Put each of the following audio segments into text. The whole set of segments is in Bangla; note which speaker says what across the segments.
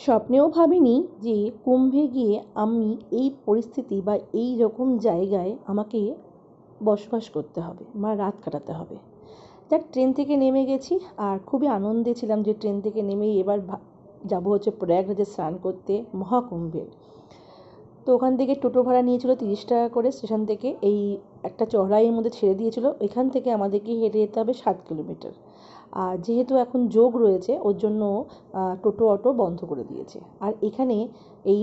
Speaker 1: স্বপ্নেও ভাবিনি যে কুম্ভে গিয়ে আমি এই পরিস্থিতি বা এই রকম জায়গায় আমাকে বসবাস করতে হবে বা রাত কাটাতে হবে। যাক, ট্রেন থেকে নেমে গেছি আর খুবই আনন্দে ছিলাম যে ট্রেন থেকে নেমেই এবার যাবো হচ্ছে প্রয়াগরাজে স্নান করতে, মহাকুম্ভে। তো ওখান থেকে টোটো ভাড়া নিয়েছিল 30 টাকা করে স্টেশন থেকে। এই একটা চড়াইয়ের মধ্যে ছেড়ে দিয়েছিল, এখান থেকে আমাদেরকে হেঁটে যেতে হবে 7 কিলোমিটার। আর যেহেতু এখন যোগ রয়েছে ওর জন্য টোটো অটো বন্ধ করে দিয়েছে। আর এখানে এই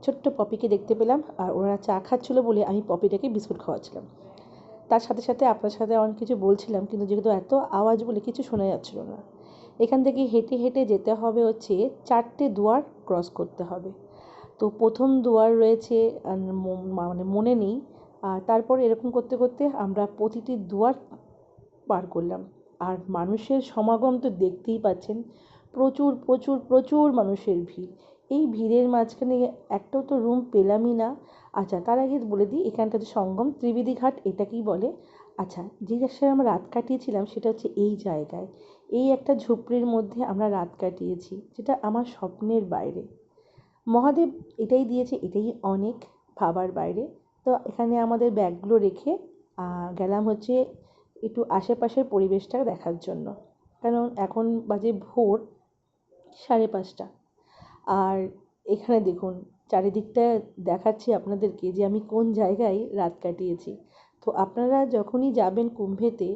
Speaker 1: ছোট্ট পপিকে দেখতে পেলাম, আর ওরা চা খাচ্ছিলো বলে আমি পপিটাকে বিস্কুট খাওয়াচ্ছিলাম। তার সাথে সাথে আপনার সাথে অনেক কিছু বলছিলাম, কিন্তু যেহেতু এত আওয়াজ বলে কিছু শোনা যাচ্ছিল না। এখান থেকে হেঁটে হেঁটে যেতে হবে হচ্ছে 4টে দুয়ার ক্রস করতে হবে। তো প্রথম দুয়ার রয়েছে মানে মনে নেই। আর তারপর এরকম করতে করতে আমরা প্রতিটি দুয়ার পার করলাম। আর মানুষের সমাগম তো দেখতেই পাচ্ছেন, প্রচুর প্রচুর প্রচুর মানুষের ভিড়। এই ভিড়ের মাঝখানে একটাও তো রুম পেলামই না। আচ্ছা, তার আগে বলে দিই এখানটাতে সঙ্গম ত্রিবেদী ঘাট এটাকেই বলে। আচ্ছা, যে জায়গায় আমরা রাত কাটিয়েছিলাম সেটা হচ্ছে এই জায়গায়। এই একটা ঝুপড়ির মধ্যে আমরা রাত কাটিয়েছি, যেটা আমার স্বপ্নের বাইরে। মহাদেব এটাই দিয়েছে, এটাই অনেক, ভাবার বাইরে। তো এখানে আমাদের ব্যাগগুলো রেখে গেলাম হচ্ছে একটু আশেপাশের পরিবেশটা দেখার জন্য। কারণ এখন বাজে ভোর 5:30। আর এখানে দেখুন, চারিদিকটা দেখাচ্ছি আপনাদেরকে যে আমি কোন জায়গায় রাত কাটিয়েছি। তো আপনারা যখনই যাবেন কুম্ভেতে,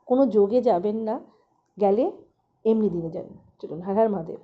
Speaker 1: কোনো যোগে যাবেন না, গেলে এমনি দিনে যান। চলুন, হর হর মহাদেব।